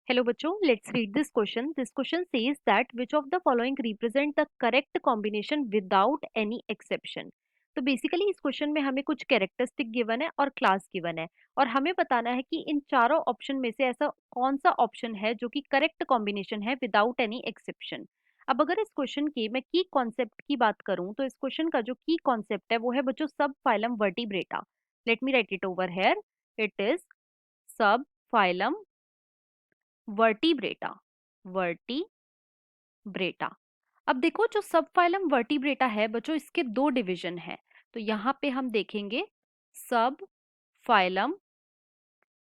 Hello बच्चों, let's read this question. This question says that which of the following represent the correct combination without any exception. तो basically इस question में हमें कुछ characteristic given है और क्लास गिवन है और हमें बताना है कि इन चारों ऑप्शन में से ऐसा कौन सा ऑप्शन है जो कि करेक्ट कॉम्बिनेशन है विदाउट एनी एक्सेप्शन। अब अगर इस क्वेश्चन की मैं की कॉन्सेप्ट की बात करूं तो इस क्वेश्चन का जो की कॉन्सेप्ट है वो है बच्चों सब phylum vertebrata. Let me right it over here. It is सब फाइलम वर्टिब्रेटा। वर्टिब्रेटा। अब देखो जो सब फाइलम वर्टिब्रेटा है बच्चों इसके दो डिवीजन है। तो यहाँ पे हम देखेंगे सब फाइलम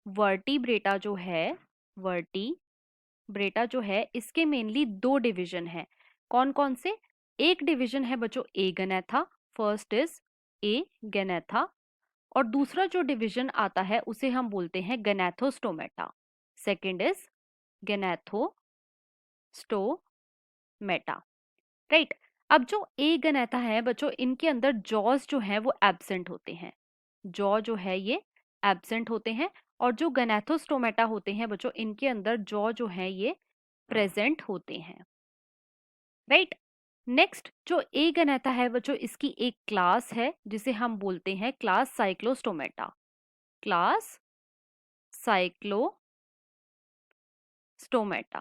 वर्टिब्रेटा जो है, वर्टिब्रेटा जो है इसके मेनली दो डिवीजन है। कौन कौन से? एक डिवीजन है बच्चों ए गैनेथा, फर्स्ट इज ए गैनेथा, और दूसरा जो डिवीजन आता है उसे हम बोलते हैं gnathostomata. Second is gnathostomata. Right. अब जो ए गैनेथा है बच्चों इनके अंदर जॉज जो है वो एब्सेंट होते हैं, जॉ जो है ये एब्सेंट होते हैं, और जो गैनेथोस्टोमेटा होते हैं बच्चों इनके अंदर जॉ जो है ये प्रेजेंट होते हैं। राइट। नेक्स्ट जो ए गैनेथा है बच्चों इसकी एक क्लास है जिसे हम बोलते हैं class Cyclostomata. Class Cyclostomata.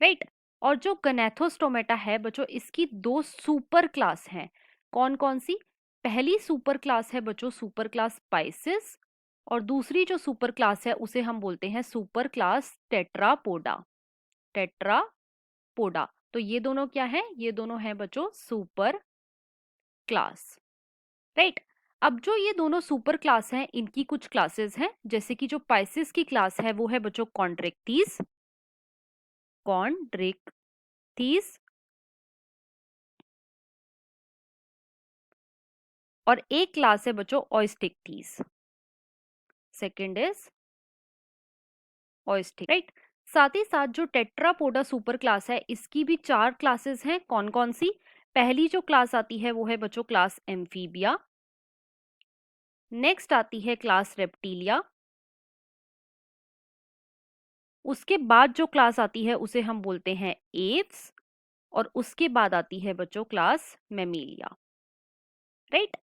Right. और जो गैनेथोस्टोमेटा है बच्चों इसकी दो सुपर क्लास हैं। कौन कौन सी? पहली सुपर क्लास है बच्चों सुपर क्लास पाइसिस, और दूसरी जो सुपर क्लास है उसे हम बोलते हैं सुपर क्लास टेट्रापोडा। टेट्रापोडा। तो ये दोनों क्या है? ये दोनों है बच्चों सुपर क्लास। राइट। अब जो ये दोनों सुपर क्लास हैं इनकी कुछ क्लासेस हैं, जैसे कि जो पाइसिस की क्लास है वो है बच्चों कॉन्ड्रिक्टीज। कॉन्ड्रिक्टीज। और एक क्लास है बच्चों ओस्टिक्टीज। सेकेंड इज ओस्टिक। राइट। साथ ही साथ जो टेट्रापोडा सुपर क्लास है इसकी भी चार क्लासेस हैं। कौन कौन सी? पहली जो क्लास आती है वो है बच्चों क्लास एम्फीबिया। नेक्स्ट आती है क्लास रेप्टिलिया। उसके बाद जो क्लास आती है उसे हम बोलते हैं एव्स, और उसके बाद आती है बच्चों क्लास मेमिलिया। राइट।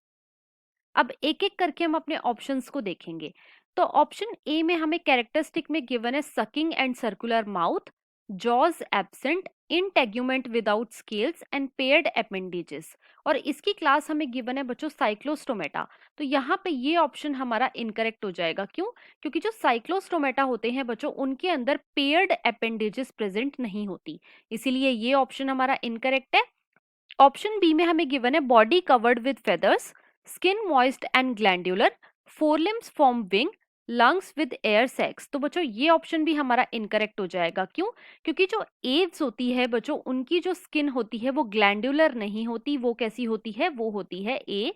अब एक एक करके हम अपने ऑप्शंस को देखेंगे। तो ऑप्शन ए में हमें कैरेक्टरिस्टिक में गिवन है sucking and circular mouth, jaws absent, integument without scales and paired appendages, और इसकी क्लास हमें गिवन है बच्चों साइक्लोस्टोमेटा। तो यहाँ पे ये ऑप्शन हमारा इनकरेक्ट हो जाएगा। क्यों? क्योंकि जो साइक्लोस्टोमेटा होते हैं बच्चों उनके अंदर पेयर्ड अपेंडेजेस प्रेजेंट नहीं होती, इसीलिए ये ऑप्शन हमारा इनकरेक्ट है। ऑप्शन बी में हमें गिवन है body covered with feathers, skin moist and glandular, forelimbs form wing, lungs with air sacs. तो बच्चों ये ऑप्शन भी हमारा इनकरेक्ट हो जाएगा। क्यों? क्योंकि जो एव्स होती है बच्चों उनकी जो स्किन होती है वो ग्लैंडुलर नहीं होती, वो कैसी होती है? वो होती है ए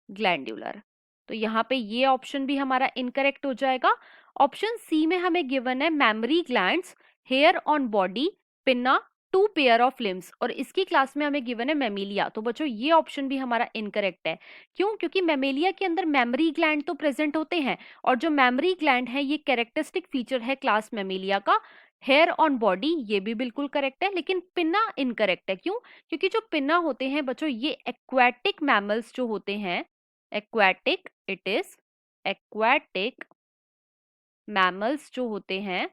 ग्लैंडुलर। तो यहाँ पे ये ऑप्शन भी हमारा इनकरेक्ट हो जाएगा। ऑप्शन सी में हमें गिवन है mammary glands, hair on body, pinna, two pair of limbs, और इसकी क्लास में हमें गिवन है मेमिलिया। तो बच्चों ये ऑप्शन भी हमारा इनकरेक्ट है। क्यों? क्योंकि मेमिलिया के अंदर मेमरी ग्लैंड तो प्रेजेंट होते हैं, और जो मेमरी ग्लैंड है ये कैरेक्टरिस्टिक फीचर है क्लास मेमिलिया का। हेयर ऑन बॉडी ये भी बिल्कुल करेक्ट है, लेकिन पिन्ना इनकरेक्ट है। क्यों? क्योंकि जो पिन्ना होते हैं बच्चों ये एक्वाटिक मैमल्स जो होते हैं, aquatic, it is aquatic mammals जो होते हैं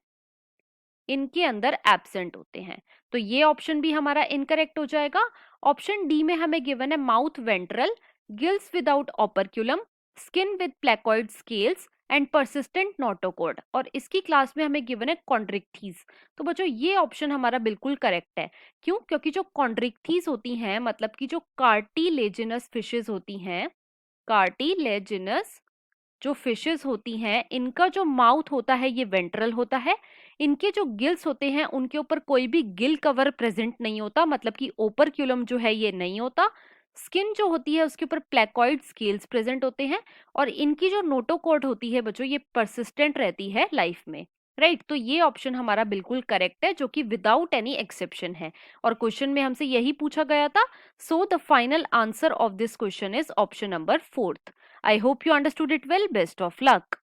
इनके अंदर एब्सेंट होते हैं। तो ये ऑप्शन भी हमारा इनकरेक्ट हो जाएगा। ऑप्शन डी में हमें गिवन है mouth ventral, gills without operculum, skin with placoid scales and persistent notochord, और इसकी क्लास में हमें गिवन है कॉन्ड्रिक्टीज। तो बच्चों ये ऑप्शन हमारा बिल्कुल करेक्ट है। क्यों? क्योंकि जो कॉन्ड्रिक्टीज होती हैं मतलब कि जो कार्टिलेजिनस फिशेज होती हैं, कार्टिलेजिनस जो फिशेस होती हैं इनका जो माउथ होता है ये वेंट्रल होता है। इनके जो गिल्स होते हैं उनके ऊपर कोई भी गिल कवर प्रेजेंट नहीं होता, मतलब कि ओपरक्यूलम जो है ये नहीं होता। स्किन जो होती है उसके ऊपर प्लेकॉइड स्केल्स प्रेजेंट होते हैं, और इनकी जो नोटोकॉर्ड होती है बच्चों ये परसिस्टेंट रहती है लाइफ में। राइट। तो ये ऑप्शन हमारा बिल्कुल करेक्ट है जो कि विदाउट एनी एक्सेप्शन है, और क्वेश्चन में हमसे यही पूछा गया था। So the final answer of this question is option number 4th. I hope you understood it well. Best of luck.